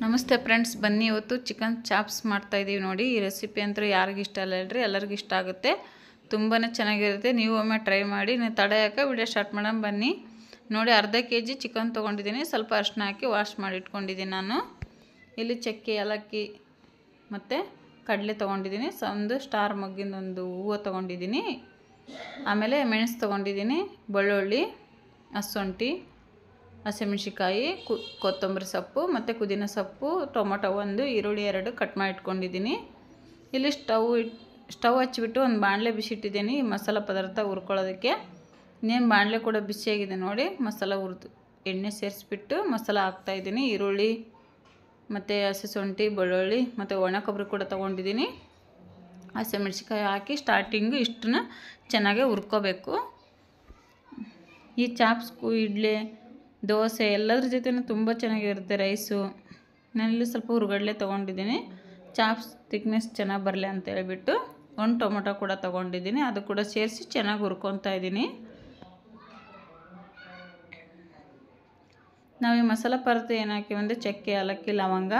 ನಮಸ್ತೆ ಫ್ರೆಂಡ್ಸ್, ಬನ್ನಿ ಇವತ್ತು ಚಿಕನ್ ಚಾಪ್ಸ್ ಮಾಡ್ತಾ ಇದೀವಿ ನೋಡಿ. ಈ ರೆಸಿಪಿ ಅಂತೂ ಯಾರಿಗೆ ಇಷ್ಟ ಇಲ್ಲ ಹೇಳ್ರಿ, ಎಲ್ಲರಿಗೂ ಇಷ್ಟ ಆಗುತ್ತೆ. ತುಂಬಾ ಚೆನ್ನಾಗಿರುತ್ತೆ. ನೀವು ಒಮ್ಮೆ ಟ್ರೈ ಮಾಡಿ. ನೀವು ತಡೆಯೋಕೆ ವಿಡಿಯೋ ಸ್ಟಾರ್ಟ್ ಮಾಡೋಣ ಬನ್ನಿ. ನೋಡಿ, ಅರ್ಧ kg ಚಿಕನ್ ತೊಗೊಂಡಿದ್ದೀನಿ. ಸ್ವಲ್ಪ ಅರಿಶಿನ ಹಾಕಿ ವಾಶ್ ಮಾಡಿ ಇಟ್ಕೊಂಡಿದ್ದೀನಿ. ನಾನು ಇಲ್ಲಿ ಚಕ್ಕೆ, ಏಲಕ್ಕಿ ಮತ್ತು ಕಡಲೆ ತೊಗೊಂಡಿದ್ದೀನಿ. ಒಂದು ಸ್ಟಾರ್ ಮಗ್ಗಿಂದ ಒಂದು ಹೂವು ತೊಗೊಂಡಿದ್ದೀನಿ. ಆಮೇಲೆ ಮೆಣಸು ತೊಗೊಂಡಿದ್ದೀನಿ, ಬೆಳ್ಳುಳ್ಳಿ, ಹಸಿಶುಂಠಿ, ಹಸಿಮೆಣಸಿಕಾಯಿ, ಕೊತ್ತಂಬರಿ ಸೊಪ್ಪು ಮತ್ತು ಪುದೀನ ಸೊಪ್ಪು, ಟೊಮೊಟೊ 1, ಈರುಳ್ಳಿ 2 ಕಟ್ ಮಾಡಿ ಇಟ್ಕೊಂಡಿದ್ದೀನಿ. ಇಲ್ಲಿ ಸ್ಟವ್ ಹಚ್ಚಿಬಿಟ್ಟು ಒಂದು ಬಾಣಲೆ ಬಿಸಿಟ್ಟಿದ್ದೀನಿ ಈ ಮಸಾಲ ಪದಾರ್ಥ ಹುರ್ಕೊಳ್ಳೋದಕ್ಕೆ. ಇನ್ನೇನು ಬಾಣಲೆ ಕೂಡ ಬಿಸಿಯಾಗಿದೆ ನೋಡಿ. ಮಸಾಲ ಹುರಿದು ಎಣ್ಣೆ ಸೇರಿಸ್ಬಿಟ್ಟು ಮಸಾಲ ಹಾಕ್ತಾಯಿದ್ದೀನಿ. ಈರುಳ್ಳಿ ಮತ್ತು ಹಸಿಶುಂಠಿ, ಬೆಳ್ಳುಳ್ಳಿ ಮತ್ತು ಒಣ ಕೊಬ್ಬರಿ ಕೂಡ ತೊಗೊಂಡಿದ್ದೀನಿ. ಹಸಿಮೆಣಸಿಕಾಯಿ ಹಾಕಿ ಸ್ಟಾರ್ಟಿಂಗು ಇಷ್ಟನ್ನ ಚೆನ್ನಾಗಿ ಹುರ್ಕೋಬೇಕು. ಈ ಚಾಪ್ಸ್ಗೂ ಇಡ್ಲಿ, ದೋಸೆ ಎಲ್ಲದ್ರ ಜೊತೆನೂ ತುಂಬ ಚೆನ್ನಾಗಿರುತ್ತೆ. ರೈಸು ನಾನಿಲ್ಲಿ ಸ್ವಲ್ಪ ಹುರ್ಗಡ್ಲೆ ತೊಗೊಂಡಿದ್ದೀನಿ. ಚಾಪ್ಸ್ ಥಿಕ್ನೆಸ್ ಚೆನ್ನಾಗಿ ಬರಲಿ ಅಂತ ಹೇಳ್ಬಿಟ್ಟು ಒಂದು ಟೊಮೊಟೊ ಕೂಡ ತೊಗೊಂಡಿದ್ದೀನಿ. ಅದು ಕೂಡ ಸೇರಿಸಿ ಚೆನ್ನಾಗಿ ಹುರ್ಕೊತಾ ಇದ್ದೀನಿ. ನಾವು ಈ ಮಸಾಲ ಪದಾರ್ಥ ಏನು ಹಾಕಿವಂದರೆ ಚಕ್ಕೆ, ಏಲಕ್ಕಿ, ಲವಂಗ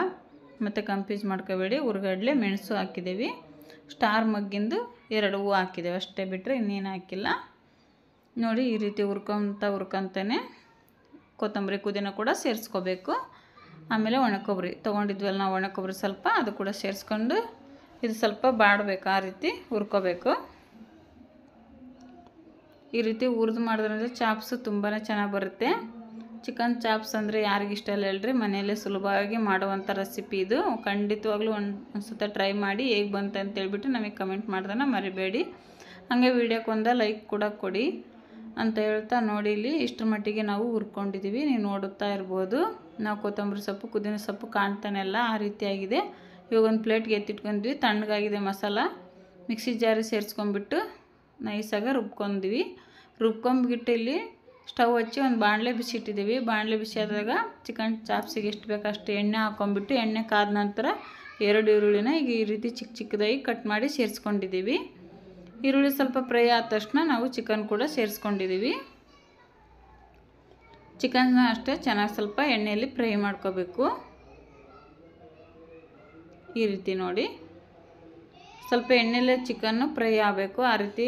ಮತ್ತು ಕನ್ಫ್ಯೂಸ್ ಮಾಡ್ಕೋಬೇಡಿ, ಹುರ್ಗಡ್ಲೆ, ಮೆಣಸು ಹಾಕಿದ್ದೀವಿ. ಸ್ಟಾರ್ ಮಗ್ಗಿಂದು 2 ಹೂವು ಹಾಕಿದ್ದೇವೆ ಅಷ್ಟೇ, ಬಿಟ್ಟರೆ ಇನ್ನೇನು ಹಾಕಿಲ್ಲ. ನೋಡಿ, ಈ ರೀತಿ ಹುರ್ಕೊಂತಾನೆ ಕೊತ್ತಂಬರಿ, ಪುದೀನ ಕೂಡ ಸೇರಿಸ್ಕೋಬೇಕು. ಆಮೇಲೆ ಒಣ ಕೊಬ್ಬರಿ ತೊಗೊಂಡಿದ್ವಲ್ಲ ನಾವು, ಒಣ ಕೊಬ್ಬರಿ ಸ್ವಲ್ಪ ಅದು ಕೂಡ ಸೇರಿಸ್ಕೊಂಡು ಇದು ಸ್ವಲ್ಪ ಬಾಡಬೇಕು. ಆ ರೀತಿ ಹುರ್ಕೋಬೇಕು. ಈ ರೀತಿ ಹುರಿದು ಮಾಡಿದ್ರಿಂದ ಚಾಪ್ಸು ತುಂಬಾ ಚೆನ್ನಾಗಿ ಬರುತ್ತೆ. ಚಿಕನ್ ಚಾಪ್ಸ್ ಅಂದರೆ ಯಾರಿಗಿಷ್ಟ ಇಲ್ಲ ಹೇಳ್ರಿ, ಮನೆಯಲ್ಲೇ ಸುಲಭವಾಗಿ ಮಾಡುವಂಥ ರೆಸಿಪಿ ಇದು. ಖಂಡಿತವಾಗ್ಲೂ ಒಂದು ಸತ ಟ್ರೈ ಮಾಡಿ ಹೇಗೆ ಬಂತು ಅಂತೇಳ್ಬಿಟ್ಟು ನಮಗೆ ಕಮೆಂಟ್ ಮಾಡ್ದಾನ ಮರಿಬೇಡಿ. ಹಾಗೆ ವಿಡಿಯೋಕ್ಕೊಂದು ಲೈಕ್ ಕೂಡ ಕೊಡಿ ಅಂತ ಹೇಳ್ತಾ, ನೋಡಿ ಇಲ್ಲಿ ಇಷ್ಟರ ಮಟ್ಟಿಗೆ ನಾವು ಹುರ್ಕೊಂಡಿದ್ದೀವಿ. ನೀವು ನೋಡುತ್ತಾ ಇರ್ಬೋದು. ನಾವು ಕೊತ್ತಂಬರಿ ಸೊಪ್ಪು, ಪುದೀನ ಸೊಪ್ಪು ಕಾಣ್ತಾನೆಲ್ಲ ಆ ರೀತಿಯಾಗಿದೆ. ಇವಾಗ ಒಂದು ಪ್ಲೇಟ್ಗೆ ಎತ್ತಿಟ್ಕೊಂಡ್ವಿ. ತಣ್ಣಗಾಗಿದೆ ಮಸಾಲ. ಮಿಕ್ಸಿ ಜಾರಿಗೆ ಸೇರಿಸ್ಕೊಂಡ್ಬಿಟ್ಟು ನೈಸಾಗಿ ರುಬ್ಕೊಂಡ್ವಿ. ರುಬ್ಕೊಂಡ್ಬಿಟ್ಟು ಇಲ್ಲಿ ಸ್ಟವ್ ಹಚ್ಚಿ ಒಂದು ಬಾಣಲೆ ಬಿಸಿ ಇಟ್ಟಿದ್ದೀವಿ. ಬಾಣಲೆ ಬಿಸಿ ಆದಾಗ ಚಿಕನ್ ಚಾಪ್ಸಿಗೆ ಎಷ್ಟು ಬೇಕು ಅಷ್ಟು ಎಣ್ಣೆ ಹಾಕ್ಕೊಂಡ್ಬಿಟ್ಟು, ಎಣ್ಣೆ ಕಾದ ನಂತರ 2 ಈರುಳ್ಳಿನ ಈಗ ಈ ರೀತಿ ಚಿಕ್ಕ ಚಿಕ್ಕದಾಗಿ ಕಟ್ ಮಾಡಿ ಸೇರಿಸ್ಕೊಂಡಿದ್ದೀವಿ. ಈರುಳ್ಳಿ ಸ್ವಲ್ಪ ಫ್ರೈ ಆದ ತಕ್ಷಣ ನಾವು ಚಿಕನ್ ಕೂಡ ಸೇರಿಸ್ಕೊಂಡಿದ್ದೀವಿ. ಚಿಕನ್ನ ಅಷ್ಟೇ ಚೆನ್ನಾಗಿ ಸ್ವಲ್ಪ ಎಣ್ಣೆಯಲ್ಲಿ ಫ್ರೈ ಮಾಡ್ಕೋಬೇಕು. ಈ ರೀತಿ ನೋಡಿ, ಸ್ವಲ್ಪ ಎಣ್ಣೆಯಲ್ಲೇ ಚಿಕನ್ನು ಫ್ರೈ ಆಗಬೇಕು. ಆ ರೀತಿ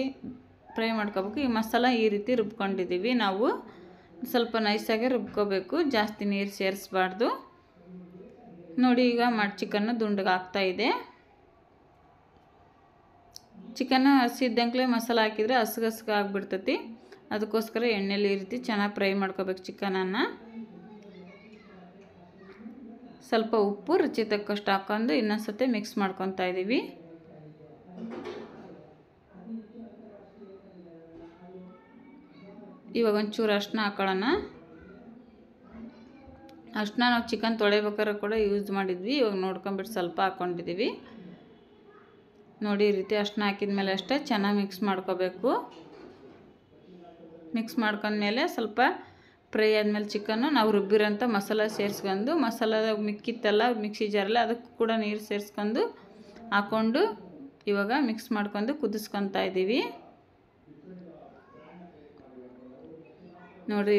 ಫ್ರೈ ಮಾಡ್ಕೋಬೇಕು. ಈ ಮಸಾಲ ಈ ರೀತಿ ರುಬ್ಕೊಂಡಿದ್ದೀವಿ. ನಾವು ಸ್ವಲ್ಪ ನೈಸಾಗಿ ರುಬ್ಕೋಬೇಕು, ಜಾಸ್ತಿ ನೀರು ಸೇರಿಸಬಾರ್ದು. ನೋಡಿ, ಈಗ ಚಿಕನ್ನು ದುಂಡಗೆ ಆಗ್ತಾಯಿದೆ. ಚಿಕನ್ನ ಹಸಿ ಇದ್ದಂಗೆ ಮಸಾಲ ಹಾಕಿದರೆ ಹಸ್ಗೆ ಆಗಿಬಿಡ್ತೈತಿ. ಅದಕ್ಕೋಸ್ಕರ ಎಣ್ಣೆಲಿ ಈ ರೀತಿ ಚೆನ್ನಾಗಿ ಫ್ರೈ ಮಾಡ್ಕೋಬೇಕು ಚಿಕನನ್ನು. ಸ್ವಲ್ಪ ಉಪ್ಪು ರುಚಿ ತಕ್ಕಷ್ಟು ಹಾಕೊಂಡು ಇನ್ನೊಂದ್ಸತಿ ಮಿಕ್ಸ್ ಮಾಡ್ಕೊತಾ ಇದ್ದೀವಿ. ಇವಾಗ ಒಂಚೂರು ಅರಿಶಿನ ಹಾಕೊಳ್ಳೋಣ. ಅರಿಶಿನ ನಾವು ಚಿಕನ್ ತೊಳೆಬೇಕಾದ್ರೆ ಕೂಡ ಯೂಸ್ ಮಾಡಿದ್ವಿ. ಇವಾಗ ನೋಡ್ಕೊಂಬಿಟ್ಟು ಸ್ವಲ್ಪ ಹಾಕ್ಕೊಂಡಿದ್ದೀವಿ. ನೋಡಿ, ಈ ರೀತಿ ಅರಿಶಿನ ಹಾಕಿದ್ಮೇಲೆ ಅಷ್ಟೇ ಚೆನ್ನಾಗಿ ಮಿಕ್ಸ್ ಮಾಡ್ಕೋಬೇಕು. ಮಿಕ್ಸ್ ಮಾಡ್ಕೊಂಡ್ಮೇಲೆ ಸ್ವಲ್ಪ ಫ್ರೈ ಆದಮೇಲೆ ಚಿಕನ್ನು ನಾವು ರುಬ್ಬಿರೋಂಥ ಮಸಾಲ ಸೇರಿಸ್ಕೊಂಡು, ಮಸಾಲದ ಮಿಕ್ಕಿತ್ತಲ್ಲ ಮಿಕ್ಸಿ ಜಾರಲ್ಲಿ, ಅದಕ್ಕೂ ಕೂಡ ನೀರು ಸೇರಿಸ್ಕೊಂಡು ಹಾಕ್ಕೊಂಡು ಇವಾಗ ಮಿಕ್ಸ್ ಮಾಡ್ಕೊಂಡು ಕುದಿಸ್ಕೊತಾ ಇದ್ದೀವಿ. ನೋಡಿ,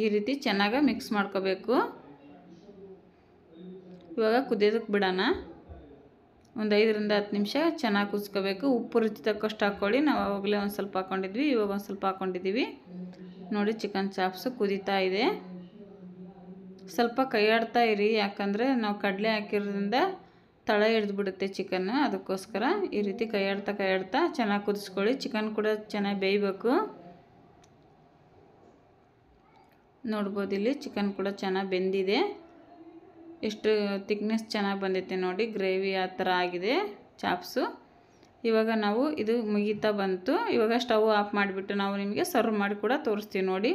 ಈ ರೀತಿ ಚೆನ್ನಾಗಿ ಮಿಕ್ಸ್ ಮಾಡ್ಕೋಬೇಕು. ಇವಾಗ ಕುದಿಯೋದಕ್ಕೆ ಬಿಡೋಣ. ಒಂದು 5 ರಿಂದ 10 ನಿಮಿಷ ಚೆನ್ನಾಗಿ ಕುದಿಸ್ಕೋಬೇಕು. ಉಪ್ಪು ರುಚಿ ತಕ್ಕಷ್ಟು ಹಾಕ್ಕೊಳ್ಳಿ. ನಾವು ಆವಾಗಲೇ ಒಂದು ಸ್ವಲ್ಪ ಹಾಕ್ಕೊಂಡಿದ್ವಿ, ಇವಾಗ ಒಂದು ಸ್ವಲ್ಪ ಹಾಕ್ಕೊಂಡಿದ್ದೀವಿ. ನೋಡಿ, ಚಿಕನ್ ಚಾಪ್ಸು ಕುದೀತಾ ಇದೆ. ಸ್ವಲ್ಪ ಕೈ ಆಡ್ತಾ ಇರಿ, ಯಾಕಂದರೆ ನಾವು ಕಡಲೆ ಹಾಕಿರೋದ್ರಿಂದ ತಳ ಹಿಡಿದ್ಬಿಡುತ್ತೆ ಚಿಕನ್ನು. ಅದಕ್ಕೋಸ್ಕರ ಈ ರೀತಿ ಕೈ ಆಡ್ತಾ ಚೆನ್ನಾಗಿ ಕುದಿಸ್ಕೊಳ್ಳಿ. ಚಿಕನ್ ಕೂಡ ಚೆನ್ನಾಗಿ ಬೇಯಬೇಕು. ನೋಡ್ಬೋದು, ಇಲ್ಲಿ ಚಿಕನ್ ಕೂಡ ಚೆನ್ನಾಗಿ ಬೆಂದಿದೆ. ಎಷ್ಟು ಥಿಕ್ನೆಸ್ ಚೆನ್ನಾಗಿ ಬಂದೈತೆ ನೋಡಿ. ಗ್ರೇವಿ ಆ ಥರ ಆಗಿದೆ ಚಾಪ್ಸು. ಇವಾಗ ನಾವು ಇದು ಮುಗೀತಾ ಬಂತು. ಇವಾಗ ಸ್ಟವ್ ಆಫ್ ಮಾಡಿಬಿಟ್ಟು ನಾವು ನಿಮಗೆ ಸರ್ವ್ ಮಾಡಿ ಕೂಡ ತೋರಿಸ್ತೀವಿ.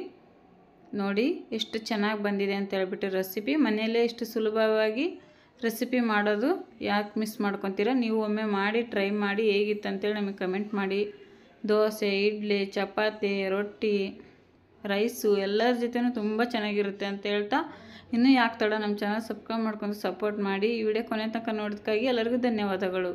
ನೋಡಿ ಎಷ್ಟು ಚೆನ್ನಾಗಿ ಬಂದಿದೆ ಅಂತ ಹೇಳ್ಬಿಟ್ಟು ರೆಸಿಪಿ. ಮನೆಯಲ್ಲೇ ಎಷ್ಟು ಸುಲಭವಾಗಿ ರೆಸಿಪಿ ಮಾಡೋದು ಯಾಕೆ ಮಿಸ್ ಮಾಡ್ಕೊತೀರ? ನೀವು ಒಮ್ಮೆ ಮಾಡಿ ಟ್ರೈ ಮಾಡಿ ಹೇಗಿತ್ತು ಅಂತೇಳಿ ನಮಗೆ ಕಮೆಂಟ್ ಮಾಡಿ. ದೋಸೆ, ಇಡ್ಲಿ, ಚಪಾತಿ, ರೊಟ್ಟಿ, ರೈಸು ಎಲ್ಲರ ಜೊತೆನೂ ತುಂಬ ಚೆನ್ನಾಗಿರುತ್ತೆ ಅಂತ ಹೇಳ್ತಾ, ಇನ್ನೂ ಯಾಕೆ ತಡ, ನಮ್ಮ ಚಾನಲ್ ಸಬ್ಸ್ಕ್ರೈಬ್ ಮಾಡ್ಕೊಂಡು ಸಪೋರ್ಟ್ ಮಾಡಿ. ಈ ವಿಡಿಯೋ ಕೊನೆ ತನಕ ನೋಡೋದಕ್ಕಾಗಿ ಎಲ್ಲರಿಗೂ ಧನ್ಯವಾದಗಳು.